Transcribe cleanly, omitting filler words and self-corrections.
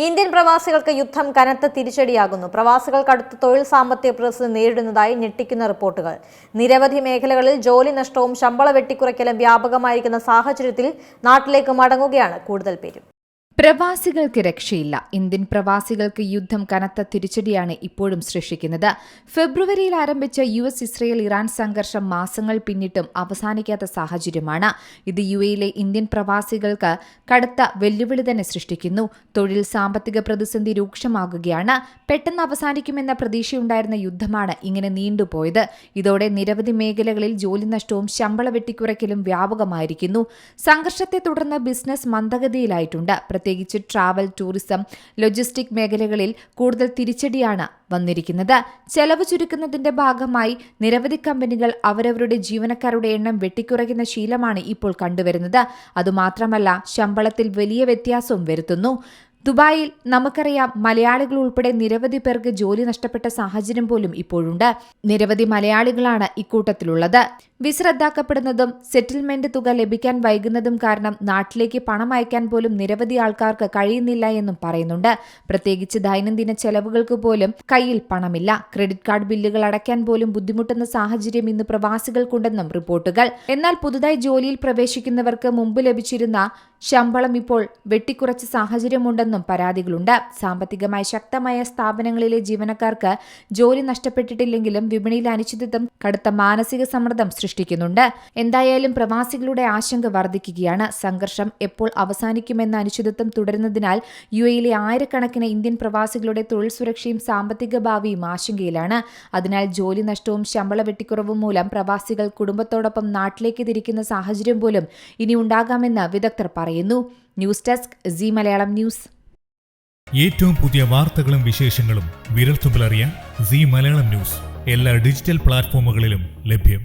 Indian പ്രവാസികൾക്ക് യുദ്ധം കനത്ത തിരിച്ചടിയാകുന്നു. പ്രവാസികൾ കടുത്ത തൊഴിൽ സാമ്പത്തിക പ്രതിസന്ധി നേരിടുന്നതായി ഞെട്ടിക്കുന്ന റിപ്പോർട്ടുകൾ. നിരവധി മേഖലകളിൽ ജോലി നഷ്ടവും ശമ്പള വെട്ടിക്കുറയ്ക്കലും വ്യാപകമായിരിക്കുന്ന സാഹചര്യത്തിൽ നാട്ടിലേക്ക് മടങ്ങുകയാണ് കൂടുതൽ പേരും. പ്രവാസികൾക്ക് രക്ഷയില്ല. ഇന്ത്യൻ പ്രവാസികൾക്ക് യുദ്ധം കനത്ത തിരിച്ചടിയാണ് ഇപ്പോഴും സൃഷ്ടിക്കുന്നത്. ഫെബ്രുവരിയിൽ ആരംഭിച്ച ഇസ്രയേൽ ഇറാൻ സംഘർഷം മാസങ്ങൾ പിന്നിട്ടും അവസാനിക്കാത്ത സാഹചര്യമാണ്. ഇത് യുഎയിലെ ഇന്ത്യൻ പ്രവാസികൾക്ക് കടുത്ത വെല്ലുവിളി തന്നെ സൃഷ്ടിക്കുന്നു. തൊഴിൽ സാമ്പത്തിക പ്രതിസന്ധി രൂക്ഷമാകുകയാണ്. പെട്ടെന്ന് അവസാനിക്കുമെന്ന പ്രതീക്ഷയുണ്ടായിരുന്ന യുദ്ധമാണ് ഇങ്ങനെ നീണ്ടുപോയത്. ഇതോടെ നിരവധി മേഖലകളിൽ ജോലി നഷ്ടവും ശമ്പള വെട്ടിക്കുറയ്ക്കലും വ്യാപകമായിരിക്കുന്നു. സംഘർഷത്തെ തുടർന്ന് ബിസിനസ് മന്ദഗതിയിലായിട്ടുണ്ട്. പ്രത്യേകിച്ച് ട്രാവൽ, ടൂറിസം, ലോജിസ്റ്റിക് മേഖലകളിൽ കൂടുതൽ തിരിച്ചടിയാണ് വന്നിരിക്കുന്നത്. ചെലവ് ചുരുക്കുന്നതിന്റെ ഭാഗമായി നിരവധി കമ്പനികൾ അവരവരുടെ ജീവനക്കാരുടെ എണ്ണം വെട്ടിക്കുറയ്ക്കുന്ന ശീലമാണ് ഇപ്പോൾ കണ്ടുവരുന്നത്. അതുമാത്രമല്ല, ശമ്പളത്തിൽ വലിയ വ്യത്യാസവും വരുത്തുന്നു. ദുബായിൽ നമുക്കറിയാം, മലയാളികൾ ഉൾപ്പെടെ നിരവധി പേർക്ക് ജോലി നഷ്ടപ്പെട്ട സാഹചര്യം പോലും ഇപ്പോഴുണ്ട്. നിരവധി മലയാളികളാണ് ഇക്കൂട്ടത്തിലുള്ളത്. വിസ റദ്ദാക്കപ്പെടുന്നതും സെറ്റിൽമെന്റ് തുക ലഭിക്കാൻ വൈകുന്നതും കാരണം നാട്ടിലേക്ക് പണം അയക്കാൻ പോലും നിരവധി ആൾക്കാർക്ക് കഴിയുന്നില്ല എന്നും പറയുന്നുണ്ട്. പ്രത്യേകിച്ച് ദൈനംദിന ചെലവുകൾക്ക് പോലും കയ്യിൽ പണമില്ല. ക്രെഡിറ്റ് കാർഡ് ബില്ലുകൾ അടയ്ക്കാൻ പോലും ബുദ്ധിമുട്ടുന്ന സാഹചര്യം ഇന്ന് പ്രവാസികൾക്കുണ്ടെന്നും റിപ്പോർട്ടുകൾ. എന്നാൽ പുതുതായി ജോലിയിൽ പ്രവേശിക്കുന്നവർക്ക് മുമ്പ് ലഭിച്ചിരുന്ന ശമ്പളം ഇപ്പോൾ വെട്ടിക്കുറച്ച സാഹചര്യമുണ്ടെന്നും പരാതികളുണ്ട്. സാമ്പത്തികമായി ശക്തമായ സ്ഥാപനങ്ങളിലെ ജീവനക്കാർക്ക് ജോലി നഷ്ടപ്പെട്ടിട്ടില്ലെങ്കിലും വിപണിയിൽ അനിശ്ചിതത്വം കടുത്ത മാനസിക സമ്മർദ്ദം സൃഷ്ടിക്കുന്നുണ്ട്. എന്തായാലും പ്രവാസികളുടെ ആശങ്ക വർദ്ധിക്കുകയാണ്. സംഘർഷം എപ്പോൾ അവസാനിക്കുമെന്ന അനിശ്ചിതത്വം തുടരുന്നതിനാൽ യുഎയിലെ ആയിരക്കണക്കിന് ഇന്ത്യൻ പ്രവാസികളുടെ തൊഴിൽ സുരക്ഷയും സാമ്പത്തിക ഭാവിയും ആശങ്കയിലാണ്. അതിനാൽ ജോലി നഷ്ടവും ശമ്പള വെട്ടിക്കുറവും മൂലം പ്രവാസികൾ കുടുംബത്തോടൊപ്പം നാട്ടിലേക്ക് തിരിക്കുന്ന സാഹചര്യം പോലും ഇനി ഉണ്ടാകാമെന്ന് വിദഗ്ധർ പറയുന്നു. News desk Zee Malayalam news. ഏറ്റവും പുതിയ വാർത്തകളും വിശേഷങ്ങളും വിരൽത്തുമ്പിലറിയാൻ സീ മലയാളം ന്യൂസ് എല്ലാ ഡിജിറ്റൽ പ്ലാറ്റ്ഫോമുകളിലും ലഭ്യം.